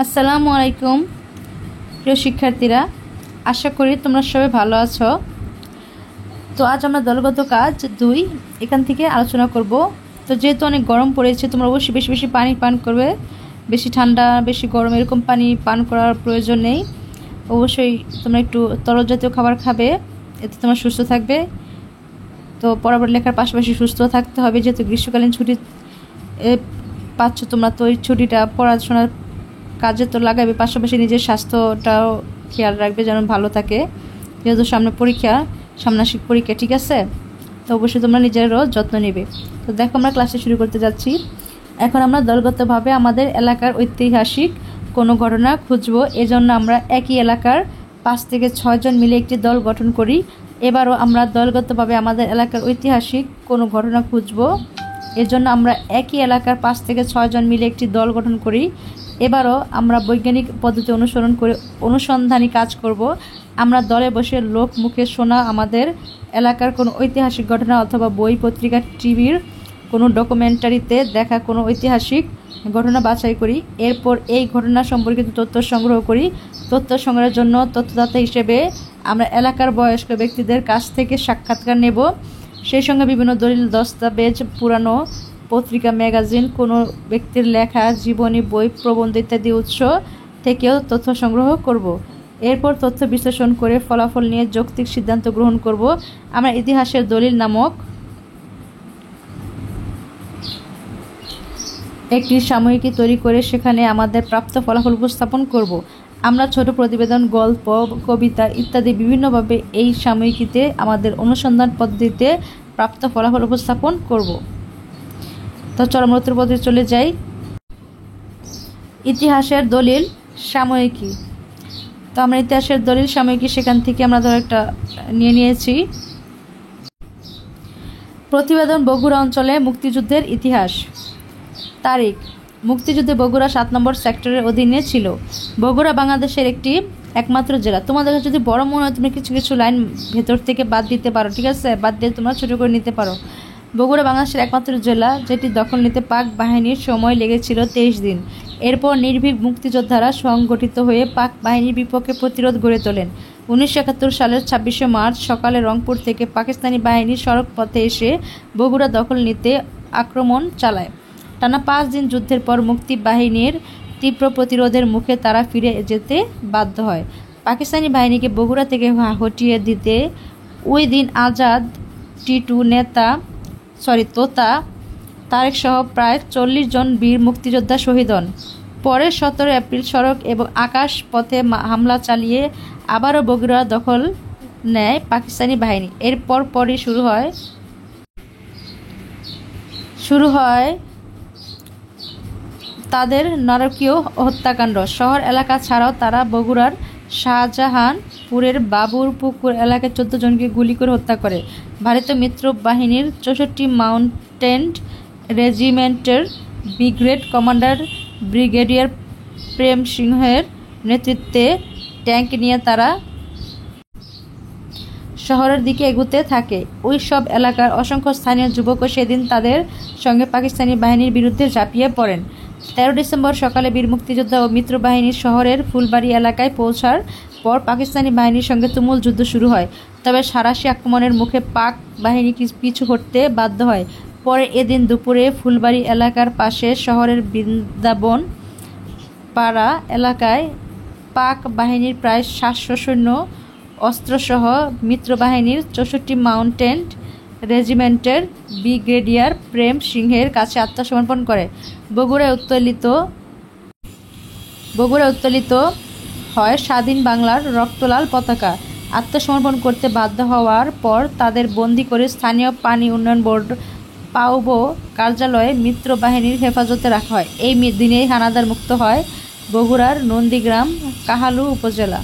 আসসালামু আলাইকুম প্রিয় শিক্ষার্থীরা, আশা করি তোমরা সবাই ভালো আছো। তো আজ আমরা দলগত কাজ 2 এখান থেকে আলোচনা করব। তো যেহেতু অনেক গরম পড়েছে, তোমরা অবশ্যই বেশি বেশি পানি পান করবে। বেশি ঠান্ডা বেশি গরম এরকম পানি পান করার প্রয়োজন নেই। অবশ্যই তোমরা একটু তরল জাতীয় খাবার খাবে, এতে তোমরা সুস্থ থাকবে। তো পড়ার লেখার পাশাপাশি সুস্থ থাকতে হবে, যেহেতু গ্রীষ্মকালীন ছুটি পাচ্ছ তোমরা, তো এই ছুটিটা পড়াশোনার কাজে তো লাগাবে, পাশাপাশি নিজের স্বাস্থ্যটাও খেয়াল রাখবে যেন ভালো থাকে, যেহেতু সামনাসিক পরীক্ষা। ঠিক আছে, তো অবশ্যই তোমরা নিজেরও যত্ন নেবে। তো দেখো, আমরা ক্লাসে শুরু করতে যাচ্ছি। এখন আমরা দলগতভাবে আমাদের এলাকার ঐতিহাসিক কোনো ঘটনা খুঁজবো। এজন্য আমরা একই এলাকার 5 থেকে 6 জন মিলে একটি দল গঠন করি। এবারও আমরা দলগতভাবে আমাদের এলাকার ঐতিহাসিক কোনো ঘটনা খুঁজবো। এজন্য আমরা একই এলাকার 5 থেকে 6 জন মিলে একটি দল গঠন করি। এবারও আমরা বৈজ্ঞানিক পদ্ধতি অনুসরণ করে অনুসন্ধানী কাজ করব। আমরা দলে বসে লোক মুখে শোনা আমাদের এলাকার কোনো ঐতিহাসিক ঘটনা অথবা বই, পত্রিকা, টিভির কোনো ডকুমেন্টারিতে দেখা কোনো ঐতিহাসিক ঘটনা বাছাই করি। এরপর এই ঘটনা সম্পর্কিত তথ্য সংগ্রহ করি। তথ্য সংগ্রহের জন্য তথ্যদাতা হিসেবে আমরা এলাকার বয়স্ক ব্যক্তিদের কাছ থেকে সাক্ষাৎকার নেব। সেই সঙ্গে বিভিন্ন দলিল, দস্তাবেজ, পুরানো পত্রিকা, ম্যাগাজিন, কোনো ব্যক্তির লেখা জীবনী, বই, প্রবন্ধ ইত্যাদি উৎস থেকেও তথ্য সংগ্রহ করব। এরপর তথ্য বিশ্লেষণ করে ফলাফল নিয়ে যৌক্তিক সিদ্ধান্ত গ্রহণ করব। আমরা ইতিহাসের দলিল নামক একটি সাময়িকী তৈরি করে সেখানে আমাদের প্রাপ্ত ফলাফল উপস্থাপন করব। আমরা ছোট প্রতিবেদন, গল্প, কবিতা ইত্যাদি বিভিন্নভাবে এই সাময়িকীতে আমাদের অনুসন্ধান পদ্ধতিতে প্রাপ্ত ফলাফল উপস্থাপন করব। তো চলো আমরা উত্তর পদ্ধতি চলে যাই। ইতিহাসের দলিল সাময়িকী। তো আমরা ইতিহাসের দলিল সাময়িকী সেখান থেকে আমরা ধর একটা নিয়েছি। প্রতিবেদন: বগুড়া অঞ্চলে মুক্তিযুদ্ধের ইতিহাস। তারিখ: মুক্তিযুদ্ধে বগুড়া 7 নম্বর সেক্টরের অধীনে ছিল। বগুড়া বাংলাদেশের একমাত্র জেলা। তোমাদের যদি বড় মনে হয় তুমি কিছু কিছু লাইন ভেতর থেকে বাদ দিতে পারো, ঠিক আছে, বাদ দিয়ে তোমরা ছোটো করে নিতে পারো। বগুড়া বাংলাদেশের একমাত্র জেলা যেটি দখল নিতে পাক বাহিনীর সময় লেগেছিল 23 দিন। এরপর নির্ভীক মুক্তিযোদ্ধারা সংগঠিত হয়ে পাক বাহিনীর বিপক্ষে প্রতিরোধ গড়ে তোলেন। 1971 সালের 26শে মার্চ সকালে রংপুর থেকে পাকিস্তানি বাহিনী সড়ক পথে এসে বগুড়া দখল নিতে আক্রমণ চালায়। টানা 5 দিন যুদ্ধের পর মুক্তি বাহিনীর তীব্র প্রতিরোধের মুখে তারা ফিরে যেতে বাধ্য হয়। পাকিস্তানি বাহিনীকে বগুড়া থেকে হটিয়ে দিতে ওই দিন আজাদ, টিটু, তোতা, তারেক সহ প্রায় 40 জন বীর মুক্তিযোদ্ধা শহীদ হন। পরের 17 এপ্রিল সড়ক এবং আকাশ পথে হামলা চালিয়ে আবারও বগুড়া দখল নেয় পাকিস্তানি বাহিনী। এরপর পরই শুরু হয় তাদের নারকীয় হত্যাকাণ্ড। শহর এলাকা ছাড়াও তারা বগুড়ার শাহজাহানপুরের বাবুরপুকুর এলাকায় 14 জনকে গুলি করে হত্যা করে। ভারতীয় মিত্র বাহিনীর 64 মাউন্টেড রেজিমেন্টের ব্রিগেড কমান্ডার ব্রিগেডিয়ার প্রেম সিংহের নেতৃত্বে ট্যাঙ্ক নিয়ে তারা শহরের দিকে এগুতে থাকে। ওই সব এলাকার অসংখ্য স্থানীয় যুবকও সেদিন তাদের সঙ্গে পাকিস্তানি বাহিনীর বিরুদ্ধে ঝাঁপিয়ে পড়েন। 13 ডিসেম্বর সকালে বীর মুক্তিযোদ্ধা ও মিত্র বাহিনীর শহরের ফুলবাড়ি এলাকায় পৌঁছার পর পাকিস্তানি বাহিনীর সঙ্গে তুমুল যুদ্ধ শুরু হয়। তবে সাঁড়াশি আক্রমণের মুখে পাক বাহিনী পিছু হটতে বাধ্য হয়। পরে এদিন দুপুরে ফুলবাড়ি এলাকার পাশে শহরের বৃন্দাবন পাড়া এলাকায় পাক বাহিনীর প্রায় 700 সৈন্য অস্ত্রসহ মিত্রবাহিনীর 64 মাউন্টেড রেজিমেন্টের ব্রিগেডিয়ার প্রেম সিংহের কাছে আত্মসমর্পণ করে। বগুড়ায় উত্তোলিত হয় স্বাধীন বাংলার রক্তলাল পতাকা। আত্মসমর্পণ করতে বাধ্য হওয়ার পর তাদের বন্দী করে স্থানীয় পানি উন্নয়ন বোর্ড পাউবো কার্যালয়ে মিত্র বাহিনীর হেফাজতে রাখা হয়। এই দিনেই হানাদার মুক্ত হয় বগুড়ার নন্দীগ্রাম কাহালু উপজেলা।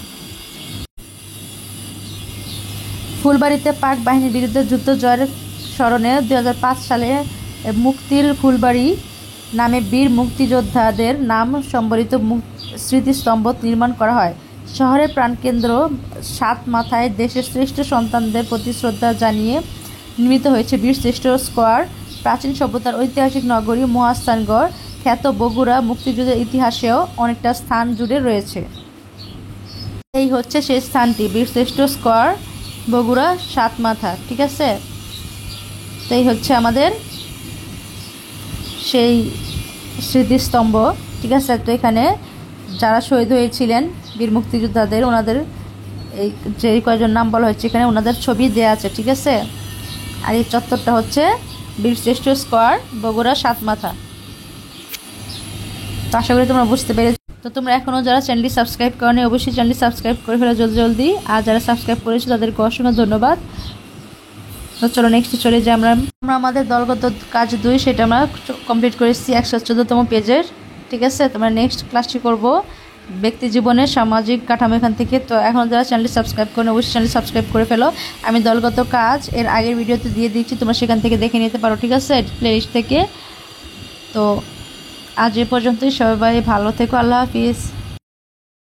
ফুলবাড়িতে পাক বাহিনীর বিরুদ্ধে যুদ্ধ জয়ের স্মরণে 2005 সালে মুক্তির ফুলবাড়ি নামে বীর মুক্তিযোদ্ধাদের নাম সম্বলিত স্মৃতিস্তম্ভ নির্মাণ করা হয়। শহরের প্রাণকেন্দ্র 7 মাথায় দেশের শ্রেষ্ঠ সন্তানদের প্রতি শ্রদ্ধা জানিয়ে নির্মিত হয়েছে বীরশ্রেষ্ঠ স্কোয়ার। প্রাচীন সভ্যতার ঐতিহাসিক নগরী মহাস্থানগড় খ্যাত বগুড়া মুক্তিযুদ্ধের ইতিহাসেও অনেকটা স্থান জুড়ে রয়েছে। এই হচ্ছে সেই স্থানটি, বীরশ্রেষ্ঠ স্কয়ার, বগুড়া সাতমাথা। ঠিক আছে, তো এই হচ্ছে আমাদের সেই স্মৃতিস্তম্ভ। ঠিক আছে, তো এখানে যারা শহীদ হয়েছিলেন বীর মুক্তিযোদ্ধাদের, ওনাদের এই যে কয়েকজন নাম বলা হয়েছে এখানে, ওনাদের ছবি দেওয়া আছে। ঠিক আছে, আর এই চত্বরটা হচ্ছে বীরশ্রেষ্ঠ স্কয়ার, বগুড়া সাতমাথা। তো আশা করি তোমরা বুঝতে পেরেছো। তো তোমরা এখনও যারা চ্যানেলটি সাবস্ক্রাইব করোনি অবশ্যই চ্যানেলটি সাবস্ক্রাইব করে ফেলো জলদি জলদি, আর যারা সাবস্ক্রাইব করেছো তাদেরকে অসংখ্য ধন্যবাদ। তো চলো নেক্সট চলে যাই। আমরা আমাদের দলগত কাজ 2 সেটা আমরা কমপ্লিট করেছি 114তম পেজের। ঠিক আছে, তোমরা নেক্সট ক্লাসটি করব ব্যক্তি জীবনের সামাজিক কাঠামো এখান থেকে। তো এখন যারা চ্যানেলটি সাবস্ক্রাইব করেন অবশ্যই চ্যানেলটি সাবস্ক্রাইব করে ফেলো। আমি দলগত কাজ এর আগের ভিডিওতে দিয়ে দিচ্ছি, তোমরা সেখান থেকে দেখে নিতে পারো। ঠিক আছে, প্লেলিস্ট থেকে। তো আজ এ পর্যন্তই, সবাই ভালো থেকো, আল্লাহ হাফিজ।